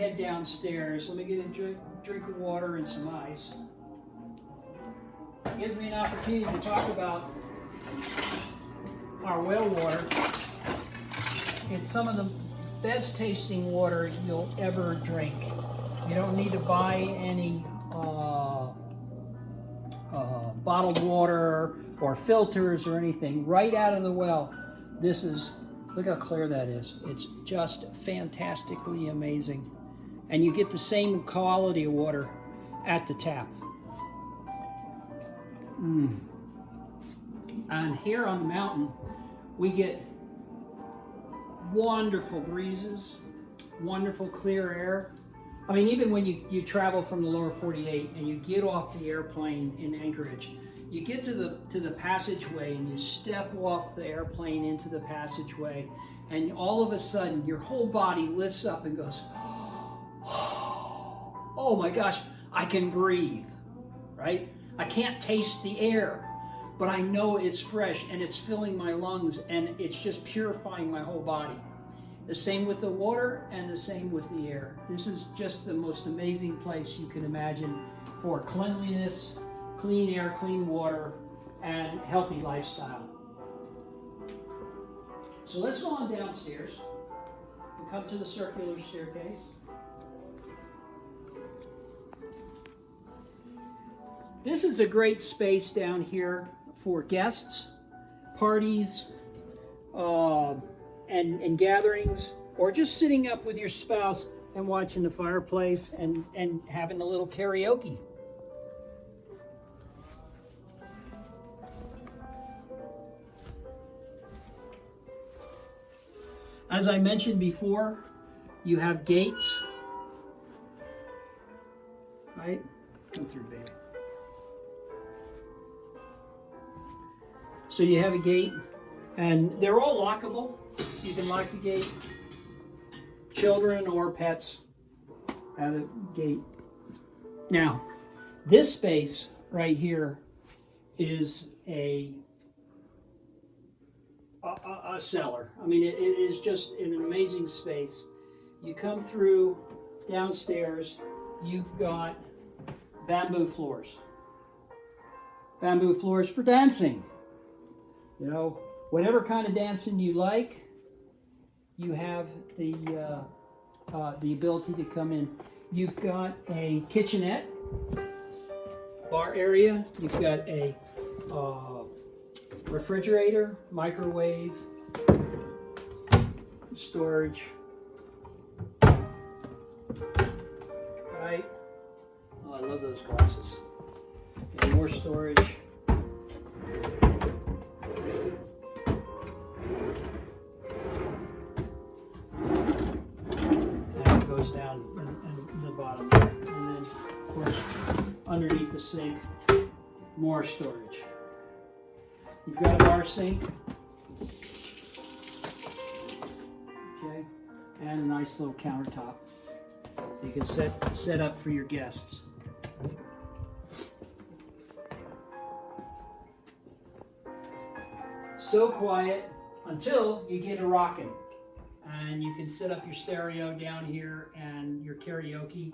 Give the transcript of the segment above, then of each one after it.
head downstairs. Let me get a drink of water and some ice. It gives me an opportunity to talk about our well water. It's some of the best tasting water you'll ever drink. You don't need to buy any bottled water or filters or anything. Right out of the well. This is, look how clear that is. It's just fantastically amazing. And you get the same quality of water at the tap. And here on the mountain, we get wonderful breezes, wonderful clear air. I mean, even when you travel from the lower 48 and you get off the airplane in Anchorage, you get to the passageway and you step off the airplane into the passageway, and all of a sudden your whole body lifts up and goes, oh my gosh, I can breathe, right? I can't taste the air, but I know it's fresh and it's filling my lungs and it's just purifying my whole body. The same with the water and the same with the air. This is just the most amazing place you can imagine for cleanliness, clean air, clean water, and healthy lifestyle. So let's go on downstairs and come to the circular staircase. This is a great space down here for guests, parties, and gatherings, or just sitting up with your spouse and watching the fireplace and having a little karaoke. As I mentioned before, you have gates, right? Come through, baby. So you have a gate, and they're all lockable. You can lock the gate. Children or pets have a gate. Now, this space right here is a cellar. I mean, it is just an amazing space. You come through downstairs, you've got bamboo floors. Bamboo floors for dancing. You know, whatever kind of dancing you like, you have the ability to come in. You've got a kitchenette, bar area. You've got a refrigerator, microwave, storage. Right? Oh, I love those glasses. And more storage. Down in the bottom there. And then, of course, underneath the sink, more storage. You've got a bar sink. Okay. And a nice little countertop. So you can set up for your guests. So quiet until you get a rockin'. And you can set up your stereo down here and your karaoke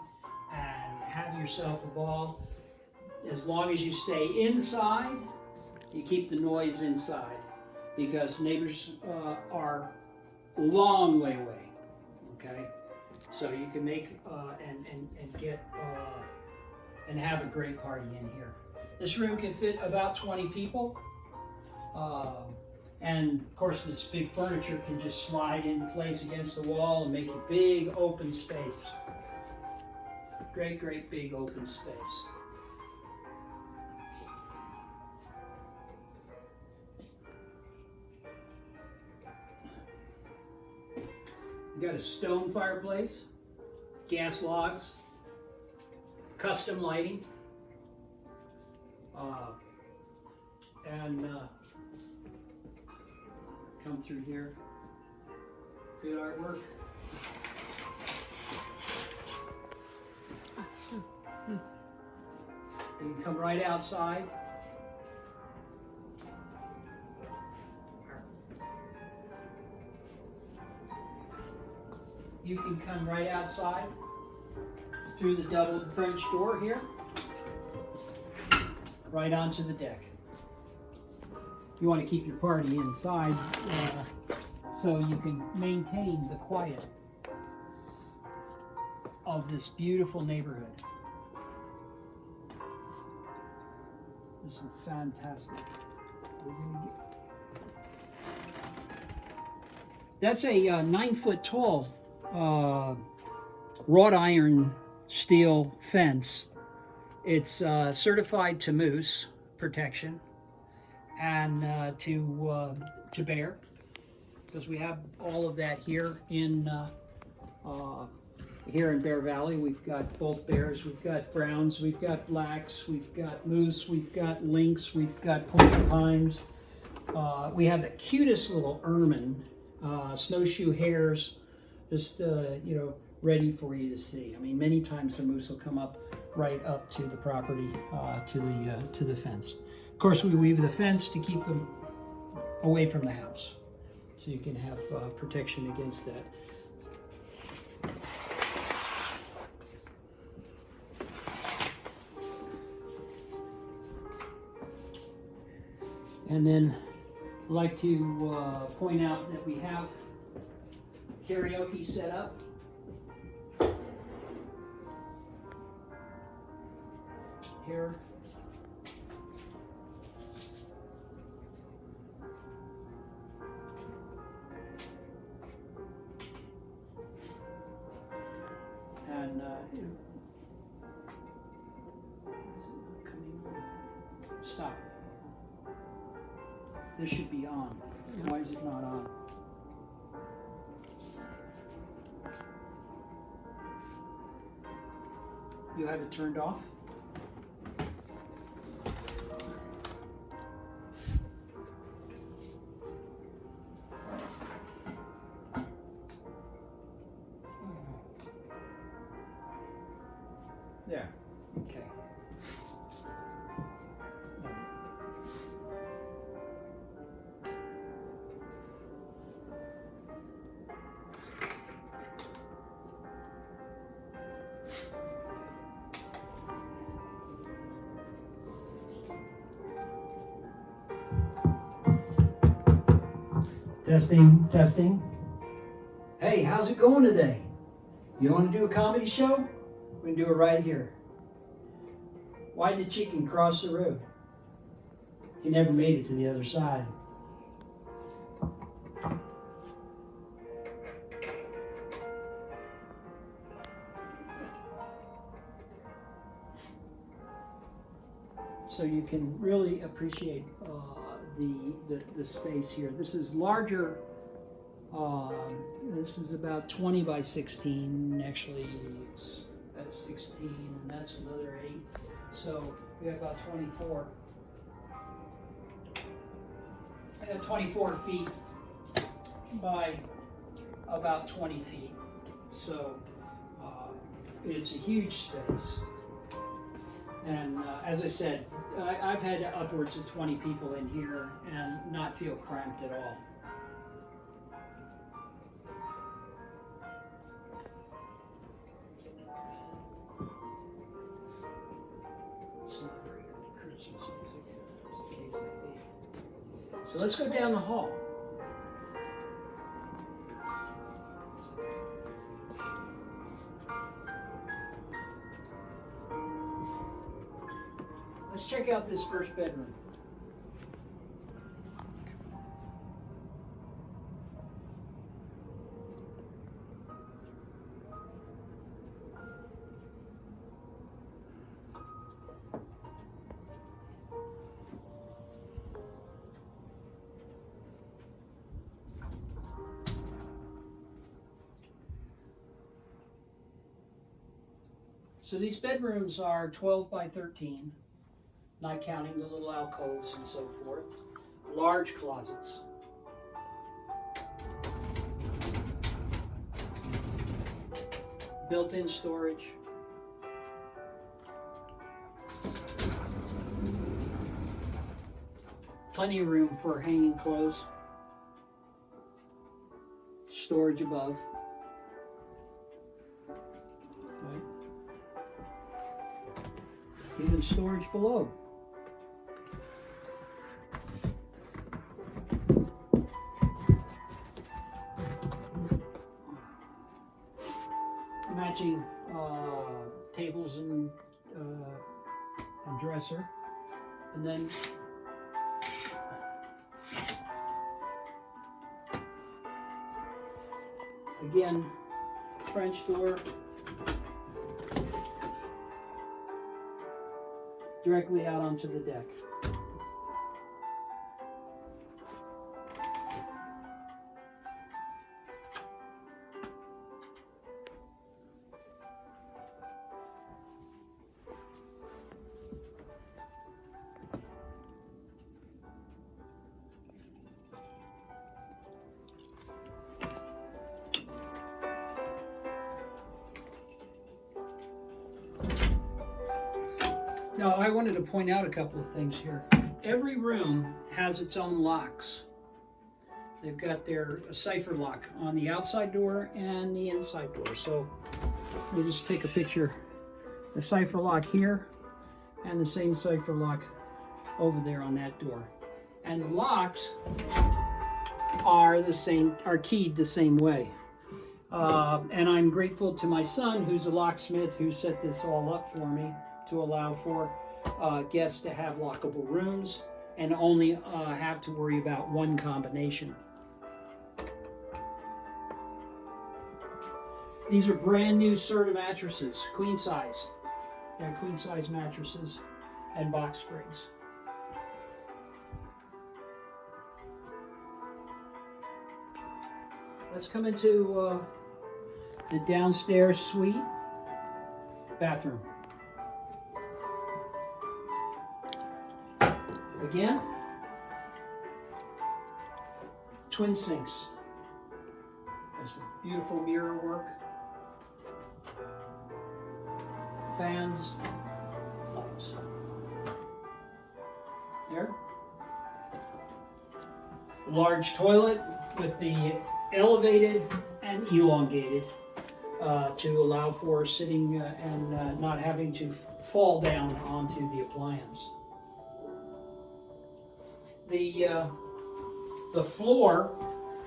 and have yourself a ball. As long as you stay inside, you keep the noise inside, because neighbors are a long way away. Okay, so you can make and get and have a great party in here. This room can fit about 20 people. And of course, this big furniture can just slide in place against the wall and make a big open space. Great, great big open space. You got a stone fireplace, gas logs, custom lighting, and come through here. Good artwork. You can come right outside. You can come right outside through the double French door here, right onto the deck. You want to keep your party inside so you can maintain the quiet of this beautiful neighborhood. This is fantastic. That's a 9-foot tall wrought iron steel fence. It's certified to moose protection and to bear, because we have all of that here in Bear Valley. We've got both bears, we've got browns, we've got blacks, we've got moose, we've got lynx, we've got porcupines. We have the cutest little ermine, snowshoe hares, just ready for you to see. I mean, many times the moose will come up right up to the property, to the fence. Of course, we weave the fence to keep them away from the house, so you can have protection against that. And then I'd like to point out that we have karaoke set up. Here. And stop. This should be on. Why is it not on? You have it turned off? There. Okay. Testing, testing. Hey, how's it going today? You want to do a comedy show? We can do it right here. Why did the chicken cross the road? He never made it to the other side. So you can really appreciate the space here. This is larger. This is about 20 by 16. Actually, that's 16, and that's another 8. So we have about 24. I got 24 feet by about 20 feet. So it's a huge space. And as I said, I've had upwards of 20 people in here and not feel cramped at all. It's not very good Christmas music, as the case may be. So let's go down the hall. Let's check out this first bedroom. So these bedrooms are 12 by 13. Not counting the little alcoves and so forth. Large closets. Built-in storage. Plenty of room for hanging clothes. Storage above. Right. even storage below. Matching tables and dresser, and then again French door directly out onto the deck. Now, I wanted to point out a couple of things here. Every room has its own locks. They've got their cipher lock on the outside door and the inside door. So let me just take a picture. The cipher lock here and the same cipher lock over there on that door. And the locks are the same, are keyed the same way. And I'm grateful to my son, who's a locksmith, who set this all up for me to allow for guests to have lockable rooms and only have to worry about one combination. These are brand new Serta mattresses, queen size. They're queen size mattresses and box springs. Let's come into the downstairs suite bathroom. Again, twin sinks. There's some beautiful mirror work. Fans. Lights. There. Large toilet with the elevated and elongated to allow for sitting and not having to fall down onto the appliance. The floor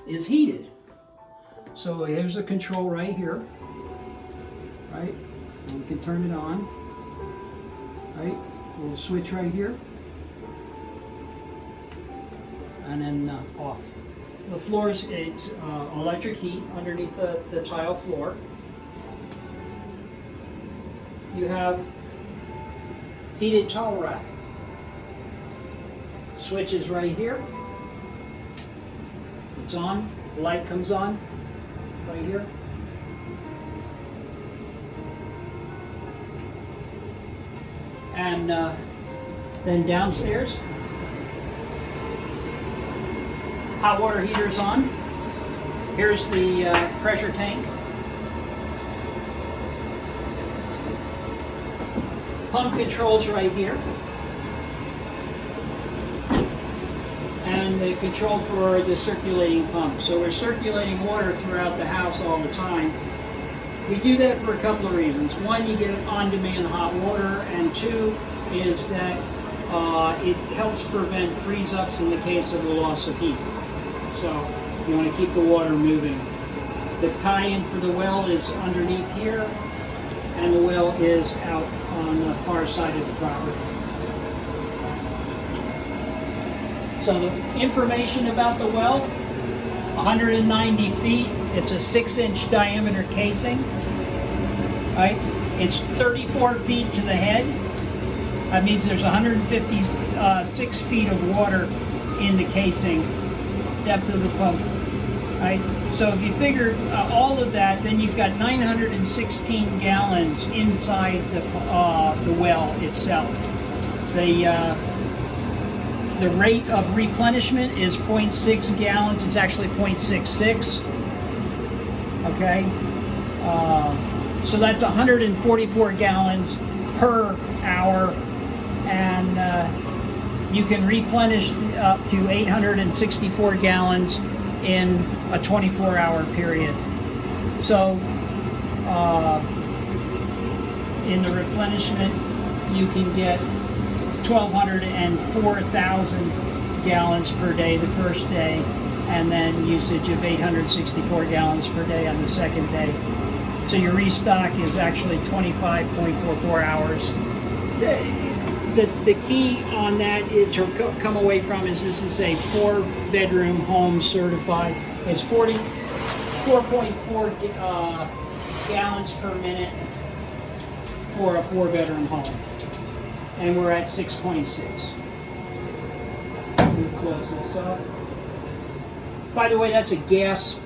is heated. So here's the control right here, right? And we can turn it on, right? We'll switch right here, and then off. The floor is electric heat underneath the tile floor. You have heated towel rack. Switch is right here. It's on. The light comes on right here. And then downstairs, hot water heater's on. Here's the pressure tank. Pump controls right here. And the control for the circulating pump. So we're circulating water throughout the house all the time. We do that for a couple of reasons. One, you get on-demand hot water, and two is that it helps prevent freeze-ups in the case of a loss of heat. So you want to keep the water moving. The tie-in for the well is underneath here, and the well is out on the far side of the property. So the information about the well, 190 feet, it's a 6-inch diameter casing, right? It's 34 feet to the head. That means there's 156 feet of water in the casing, depth of the pump, right? So if you figure all of that, then you've got 916 gallons inside the well itself. The rate of replenishment is 0.6 gallons. It's actually 0.66. Okay, so that's 144 gallons per hour, and you can replenish up to 864 gallons in a 24-hour period. So in the replenishment you can get 1,200 and 4,000 gallons per day the first day, and then usage of 864 gallons per day on the second day. So your restock is actually 25.44 hours. The key on that is to come away from is this is a 4-bedroom home certified. It's 4.4 gallons per minute for a 4-bedroom home. And we're at 6.6. Close this up. By the way, that's a gas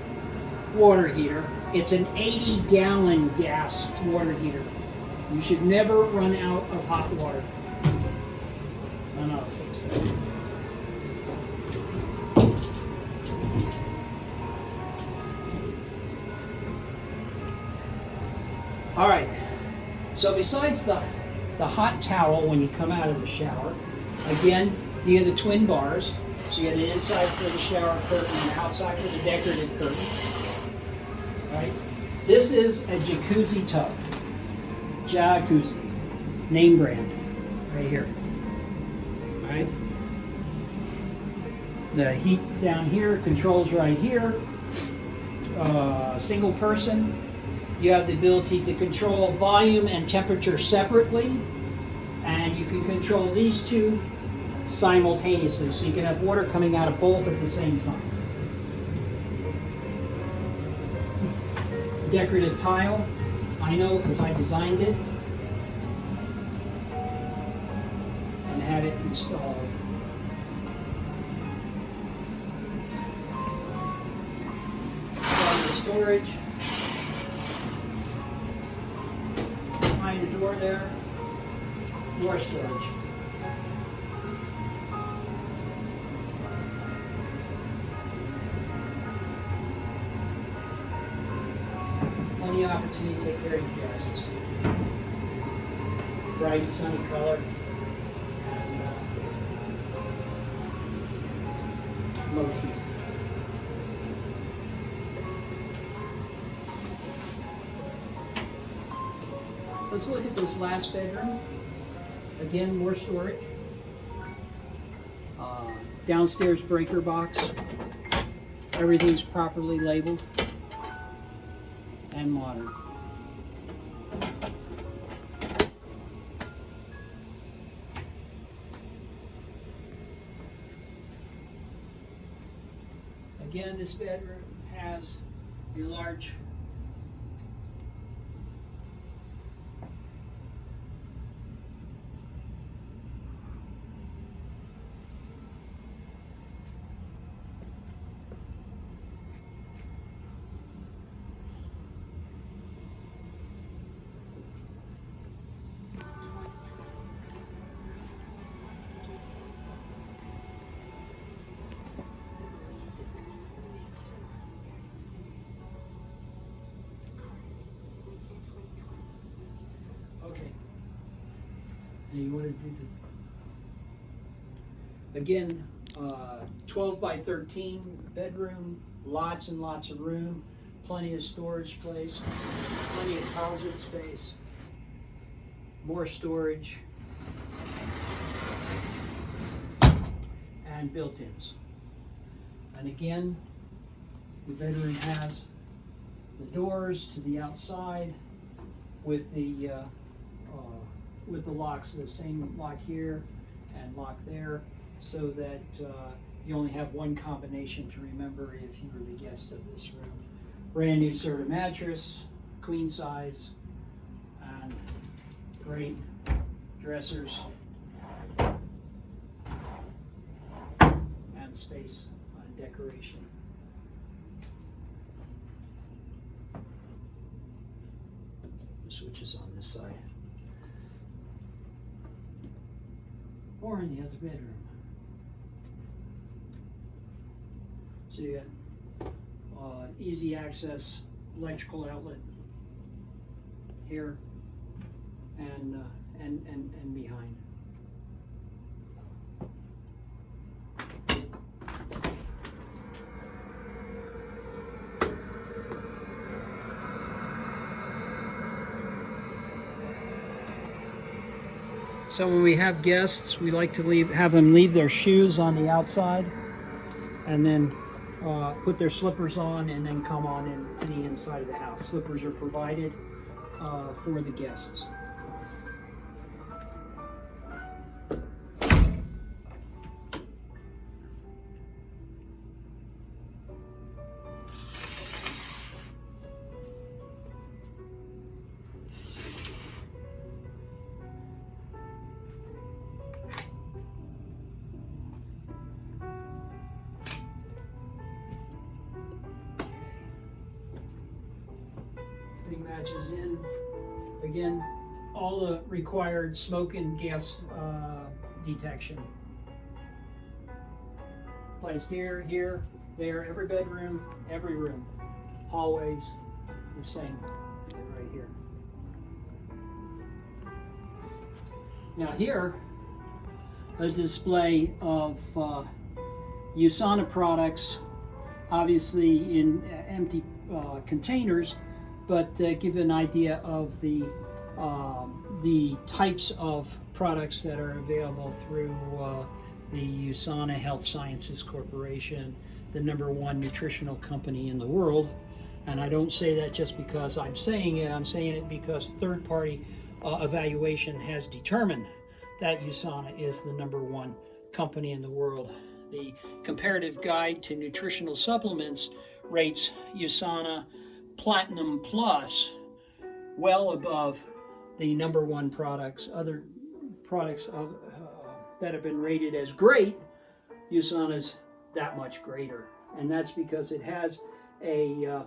water heater. It's an 80-gallon gas water heater. You should never run out of hot water. And I'll fix that. All right. So besides the hot towel when you come out of the shower, again, you have the twin bars. So you have the inside for the shower curtain and outside for the decorative curtain. Right? This is a jacuzzi tub. Jacuzzi. Name brand. Right here. Right? The heat down here, controls right here. Single person. You have the ability to control volume and temperature separately. And you can control these two simultaneously, so you can have water coming out of both at the same time. Decorative tile, I know because I designed it and had it installed. The storage behind the door there, more storage. Plenty of opportunity to take care of your guests. Bright, sunny color. And motif. Let's look at this last bedroom. Again, more storage. Downstairs breaker box. Everything's properly labeled and modern. Again, this bedroom has your large you want to do the, again, 12 by 13 bedroom, lots and lots of room, plenty of storage space, plenty of closet space, more storage, and built-ins. And again, the bedroom has the doors to the outside with the locks, the same lock here and lock there, so that you only have one combination to remember if you were the guest of this room. Brand new Serta mattress, queen size, and great dressers and space and decoration. The switch is on this side. Or in the other bedroom. So you got easy access electrical outlet here and behind. So when we have guests, we like to have them leave their shoes on the outside, and then put their slippers on, and then come on into the inside of the house. Slippers are provided for the guests. Putting matches in. Again, all the required smoke and gas detection. Placed here, here, there, every bedroom, every room. Hallways, the same, right here. Now here, a display of USANA products, obviously in empty containers, but give an idea of the types of products that are available through the USANA Health Sciences Corporation, the #1 nutritional company in the world. And I don't say that just because I'm saying it because third-party evaluation has determined that USANA is the #1 company in the world. The Comparative Guide to Nutritional Supplements rates USANA Platinum Plus well above the #1 products. Other products that have been rated as great, USANA's that much greater. And that's because it has a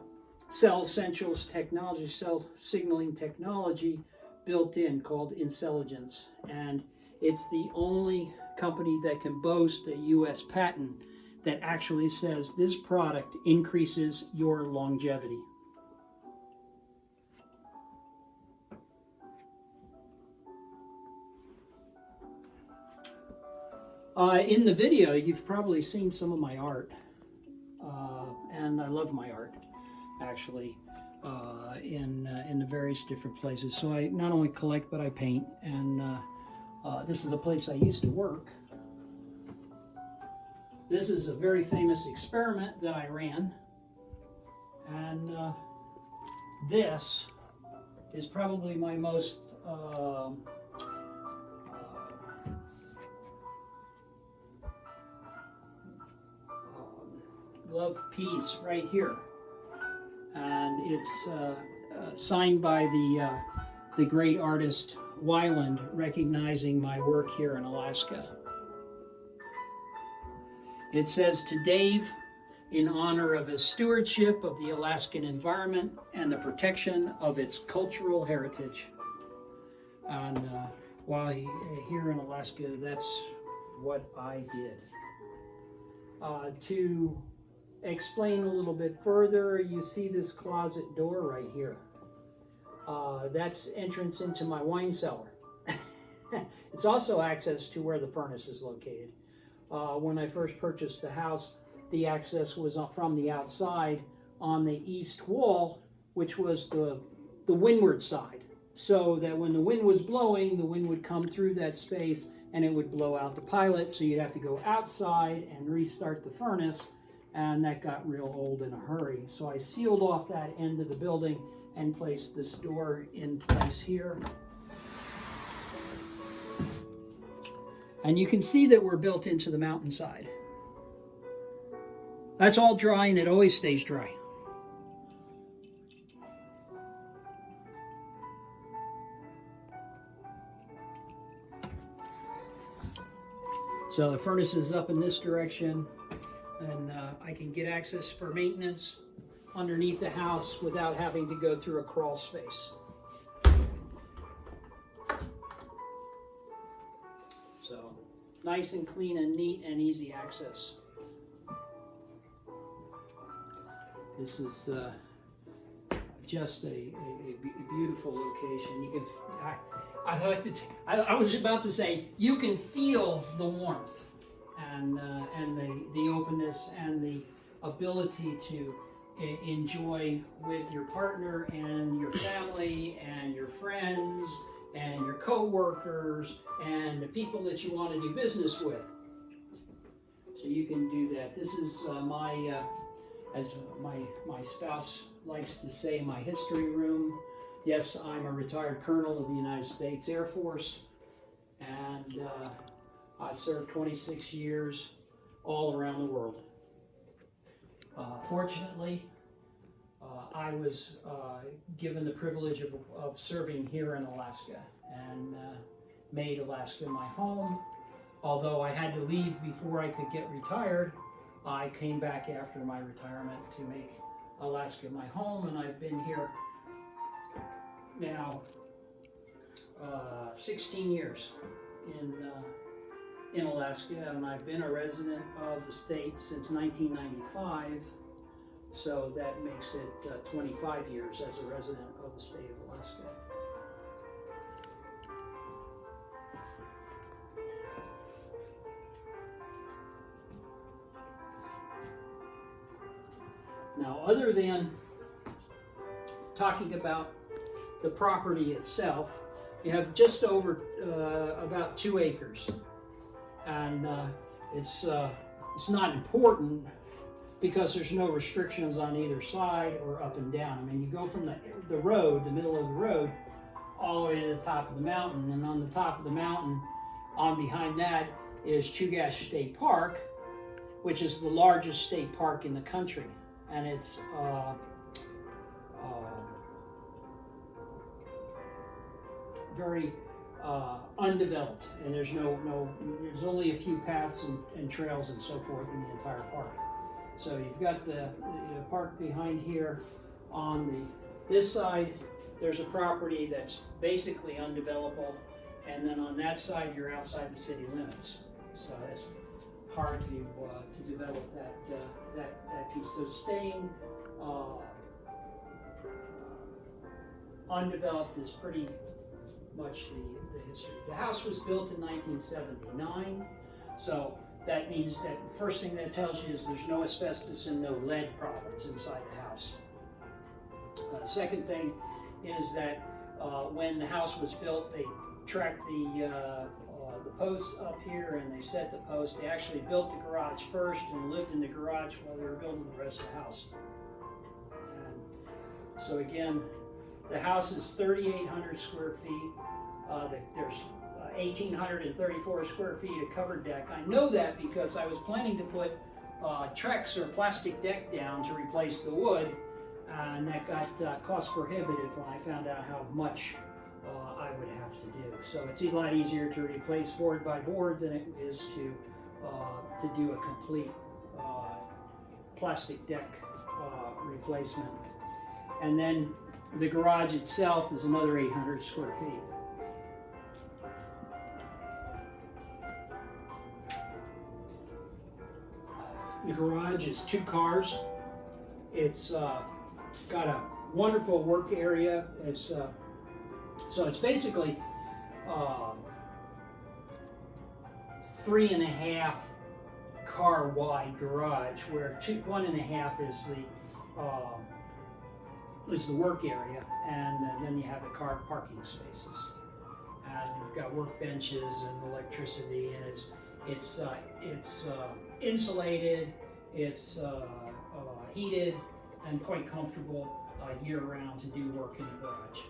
cell essentials technology, cell signaling technology built in called intelligence. And it's the only company that can boast a US patent that actually says this product increases your longevity. In the video, you've probably seen some of my art, and I love my art, actually, in the various different places. So I not only collect, but I paint, and this is a place I used to work. This is a very famous experiment that I ran, and this is probably my most love piece right here, and it's signed by the great artist Weiland, recognizing my work here in Alaska. It says, "To Dave, in honor of his stewardship of the Alaskan environment and the protection of its cultural heritage." And while here in Alaska, that's what I did. To explain a little bit further, you see this closet door right here. That's entrance into my wine cellar. It's also access to where the furnace is located. When I first purchased the house, the access was from the outside on the east wall, which was the windward side, so that when the wind was blowing, the wind would come through that space and it would blow out the pilot, so you'd have to go outside and restart the furnace, and that got real old in a hurry. So I sealed off that end of the building and placed this door in place here. And you can see that we're built into the mountainside. That's all dry, and it always stays dry. So the furnace is up in this direction, and I can get access for maintenance underneath the house without having to go through a crawl space. So nice and clean and neat and easy access. This is just a beautiful location. You can, I was about to say, you can feel the warmth and the openness and the ability to enjoy with your partner and your family and your friends and your co-workers and the people that you want to do business with. So you can do that. This is as my spouse likes to say, my history room. Yes, I'm a retired colonel of the United States Air Force, and I served 26 years all around the world. Fortunately, I was given the privilege of serving here in Alaska, and made Alaska my home. Although I had to leave before I could get retired, I came back after my retirement to make Alaska my home, and I've been here now 16 years in Alaska, and I've been a resident of the state since 1995, so that makes it 25 years as a resident of the state of Alaska. Now, other than talking about the property itself, you have just over about 2 acres, and it's not important because there's no restrictions on either side or up and down. I mean, you go from the road, the middle of the road, all the way to the top of the mountain, and on the top of the mountain, on behind that, is Chugach State Park, which is the largest state park in the country, and it's very undeveloped, and there's there's only a few paths and trails and so forth in the entire park. So you've got the park behind here. On this side, there's a property that's basically undevelopable, and then on that side, you're outside the city limits. So it's hard to develop that piece. So staying undeveloped is pretty much the history. The house was built in 1979, so that means that the first thing that tells you is there's no asbestos and no lead problems inside the house. Second thing is that when the house was built, they tracked the posts up here, and they set the posts. They actually built the garage first and lived in the garage while they were building the rest of the house. And so again, the house is 3,800 square feet. There's 1,834 square feet of covered deck. I know that because I was planning to put Trex or plastic deck down to replace the wood, and that got cost prohibitive when I found out how much I would have to do. So it's a lot easier to replace board by board than it is to do a complete plastic deck replacement. And then the garage itself is another 800 square feet. The garage is 2 cars. It's got a wonderful work area. So it's basically 3.5 car wide garage, where 1.5 is the work area, and then you have the car parking spaces. And you've got workbenches and electricity, and it's insulated, it's heated, and quite comfortable year-round to do work in the garage.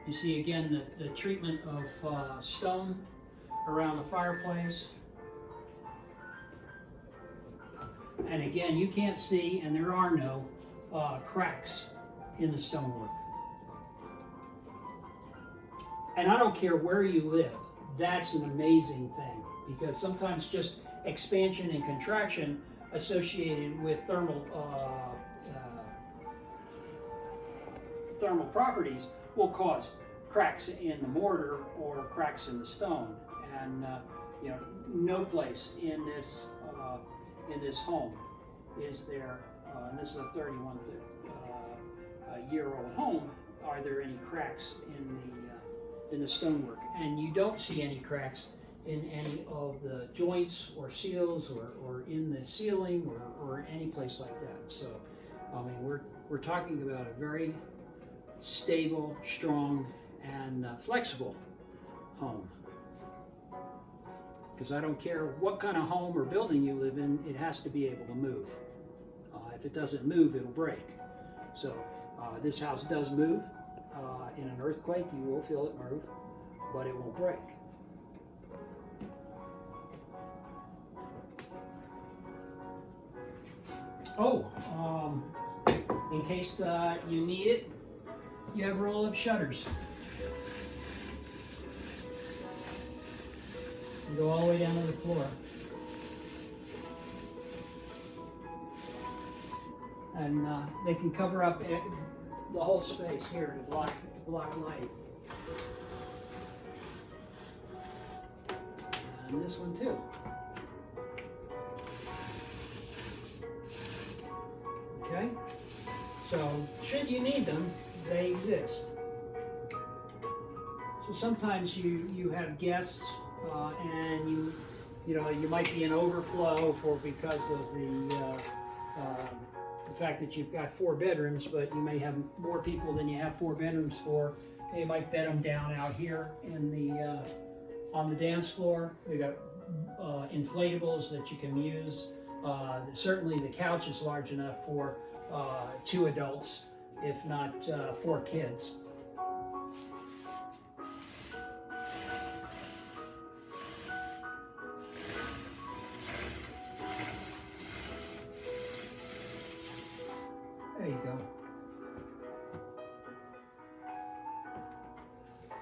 You see again the treatment of stone around the fireplace. And again, you can't see, and there are no cracks in the stonework. And I don't care where you live, that's an amazing thing, because sometimes just expansion and contraction associated with thermal properties will cause cracks in the mortar or cracks in the stone. And no place in this home is there, and this is a 31-year-old home, are there any cracks in the stonework. And you don't see any cracks in any of the joints or seals or in the ceiling or any place like that. So I mean, we're talking about a very stable, strong, and flexible home. Because I don't care what kind of home or building you live in, it has to be able to move. If it doesn't move, it'll break. So this house does move. In an earthquake, you will feel it move, but it won't break. Oh, in case you need it, you have roll-up shutters. You go all the way down to the floor. And they can cover up the whole space here to block light. And this one too. Okay? So, should you need them, they exist. So sometimes you have guests and you know you might be an overflow because of the fact that you've got 4 bedrooms, but you may have more people than you have 4 bedrooms for. You might bed them down out here in the on the dance floor. We got inflatables that you can use. Certainly the couch is large enough for 2 adults, if not 4 kids. There you go.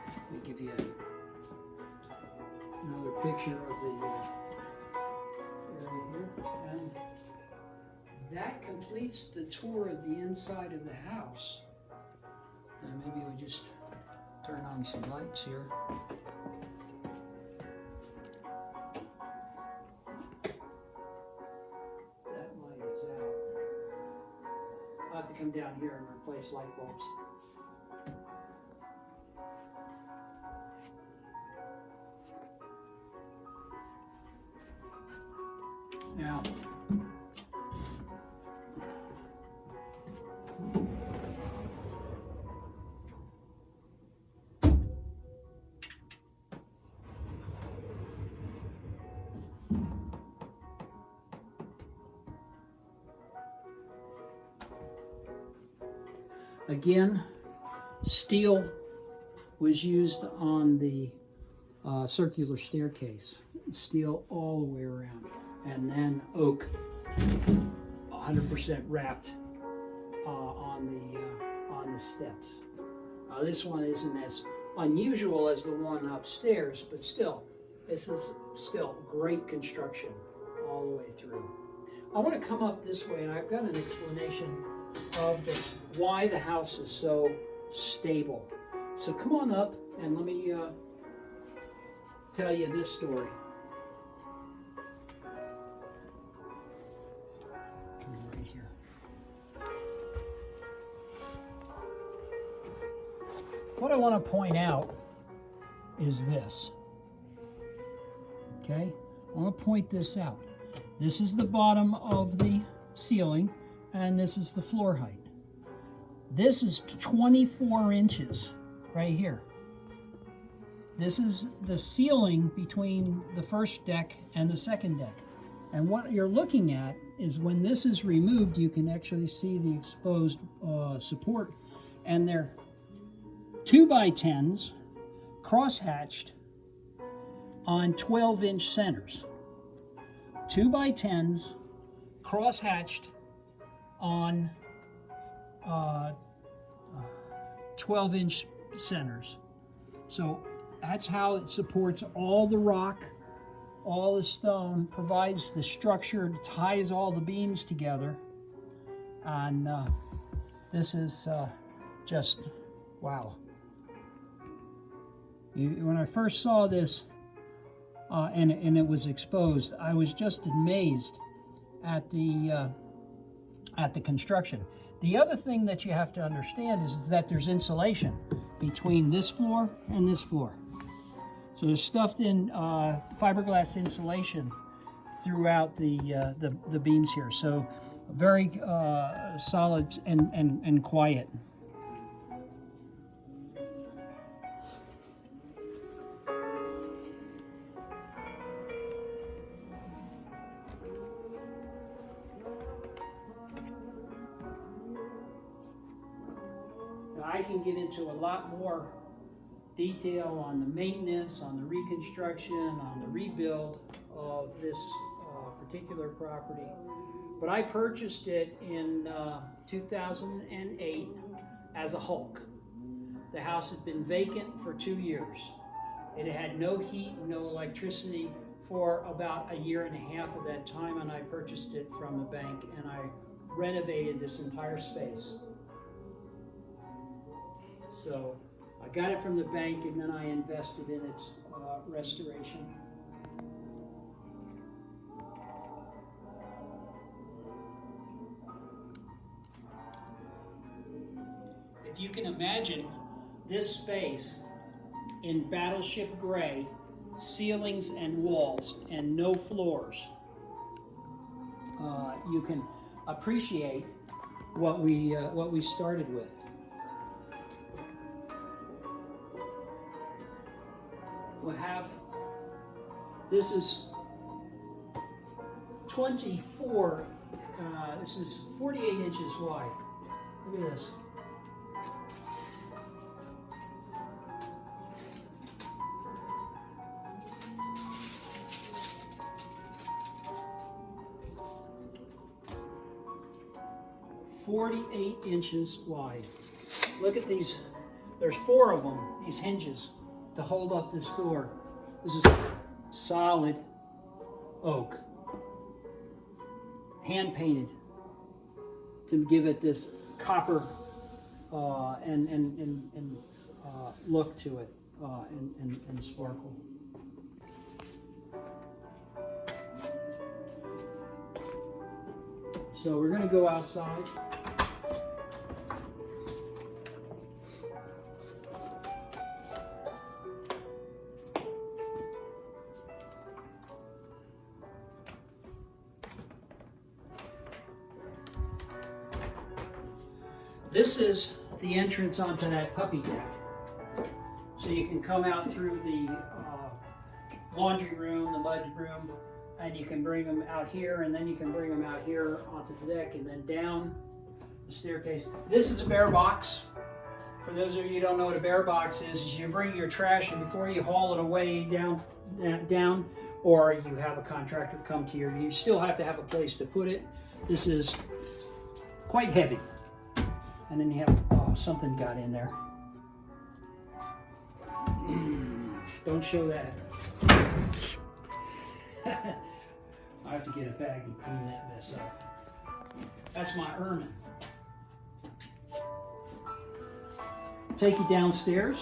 Let me give you another picture of the area here. And that completes the tour of the inside of the house. And maybe we just turn on some lights here. That light is out. I'll have to come down here and replace light bulbs. Now, again, steel was used on the circular staircase. Steel all the way around. And then oak, 100% wrapped on the steps. This one isn't as unusual as the one upstairs, but still, this is still great construction all the way through. I want to come up this way, and I've got an explanation of why the house is so stable. So come on up and let me tell you this story. Right here. What I want to point out is this. Okay? I want to point this out. This is the bottom of the ceiling, and this is the floor height. This is 24 inches right here. This is the ceiling between the first deck and the second deck. And what you're looking at is when this is removed, you can actually see the exposed support. And they're 2x10s cross-hatched on 12-inch centers. 2x10s cross-hatched on 12-inch centers. So that's how it supports all the rock, all the stone, provides the structure, ties all the beams together. And this is just, wow. When I first saw this and it was exposed, I was just amazed at the construction. The other thing that you have to understand is that there's insulation between this floor and this floor. So there's stuffed in fiberglass insulation throughout the beams here. So very solid and quiet. I can get into a lot more detail on the maintenance, on the reconstruction, on the rebuild of this particular property. But I purchased it in 2008 as a Hulk. The house had been vacant for 2 years. It had no heat, no electricity for about a year and a half of that time, and I purchased it from a bank, and I renovated this entire space. So I got it from the bank, and then I invested in its restoration. If you can imagine this space in battleship gray, ceilings and walls, and no floors, you can appreciate what we started with. We'll have, this is 24, this is 48 inches wide. Look at this. "48 inches wide." Look at these. There's 4 of them, these hinges, to hold up this door. This is solid oak, hand painted to give it this copper and look to it, and sparkle. So we're going to go outside. This is the entrance onto that puppy deck. So you can come out through the laundry room, the mud room, and you can bring them out here, and then you can bring them out here onto the deck, and then down the staircase. This is a bear box. For those of you who don't know what a bear box is you bring your trash, and before you haul it away down, or you have a contractor come to you still have to have a place to put it. This is quite heavy. And then you have, oh, something got in there. Don't show that. I have to get a bag and clean that mess up. That's my ermine. Take you downstairs.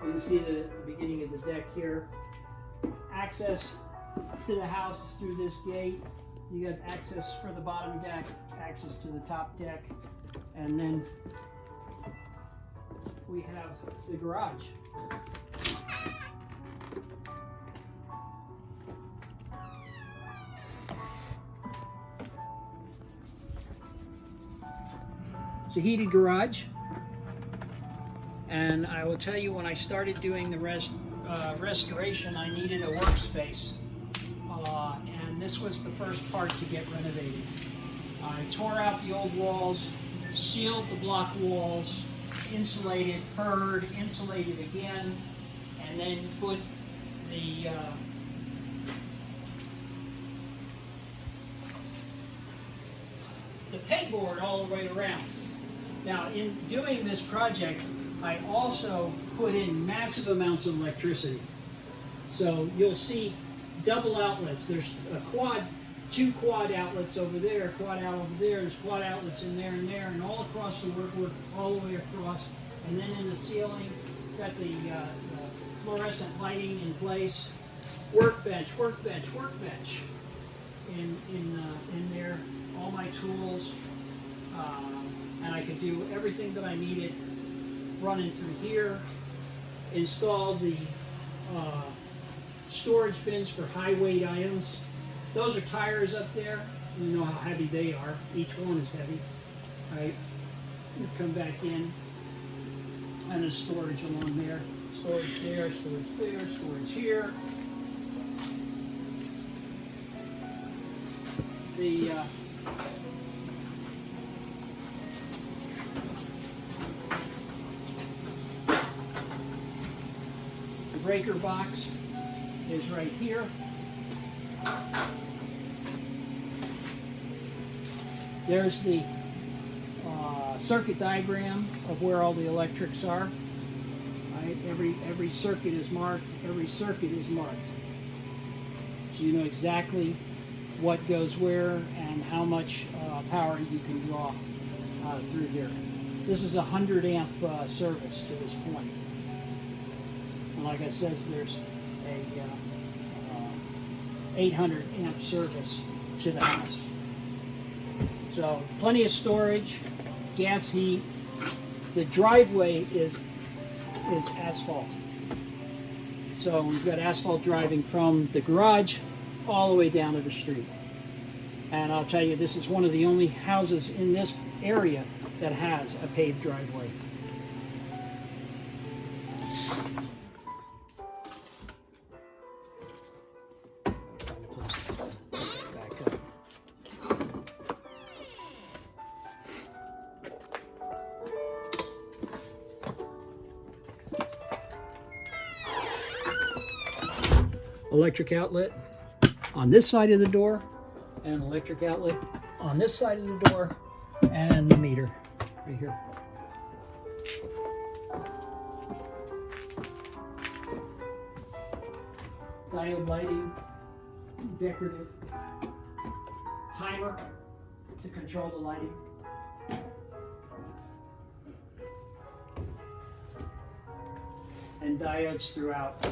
You can see the beginning of the deck here. Access to the house is through this gate. You got access for the bottom deck, access to the top deck, and then we have the garage. It's a heated garage, and I will tell you, when I started doing the restoration, I needed a workspace. And this was the first part to get renovated. I tore out the old walls, sealed the block walls, insulated, furred, insulated again, and then put the pegboard all the way around. Now, in doing this project, I also put in massive amounts of electricity. So you'll see double outlets. There's two quad outlets over there, quad out over there. There's quad outlets in there and there, and all across the work, all the way across. And then in the ceiling, got the fluorescent lighting in place. Workbench in there. All my tools, and I could do everything that I needed running through here. Installed the storage bins for high weight items. Those are tires up there. You know how heavy they are. Each one is heavy. Right? You come back in, and there's storage along there. Storage there, storage there, storage here. breaker box is right here. There's the circuit diagram of where all the electrics are. Right? Every circuit is marked. Every circuit is marked. So you know exactly what goes where and how much power you can draw through here. This is a 100 amp service to this point. And like I said, there's a 800 amp service to the house. So plenty of storage, gas heat. The driveway is asphalt. So we've got asphalt driving from the garage all the way down to the street. And I'll tell you, this is one of the only houses in this area that has a paved driveway. Electric outlet on this side of the door, and electric outlet on this side of the door, and the meter right here. Diode lighting, decorative timer to control the lighting. And diodes throughout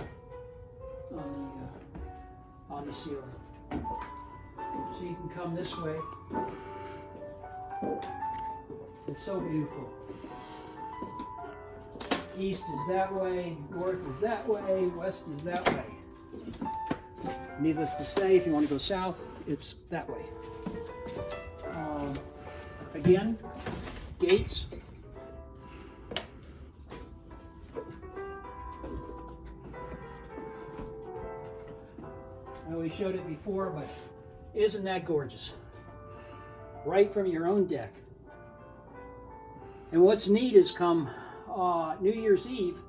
on the ceiling. So you can come this way. It's so beautiful. East is that way, north is that way, west is that way. Needless to say, if you want to go south, it's that way. Again, gates. I always showed it before, but isn't that gorgeous? Right from your own deck. And what's neat is come New Year's Eve,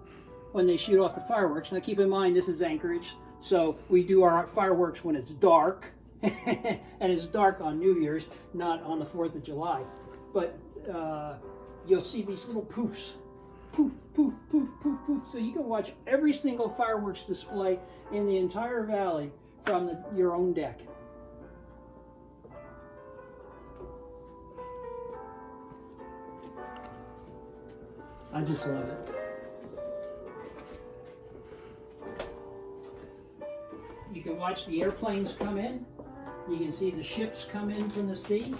when they shoot off the fireworks. Now keep in mind, this is Anchorage, so we do our fireworks when it's dark. And it's dark on New Year's, not on the 4th of July. But you'll see these little poofs. Poof, poof, poof, poof, poof. So you can watch every single fireworks display in the entire valley from your own deck. I just love it. You can watch the airplanes come in. You can see the ships come in from the sea,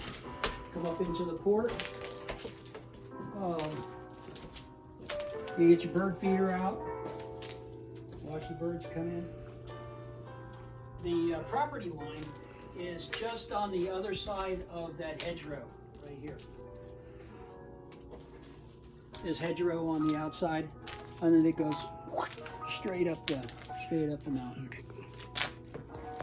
come up into the port. You get your bird feeder out. Watch the birds come in. The property line is just on the other side of that hedgerow right here. There's hedgerow on the outside, and then it goes straight up the mountain.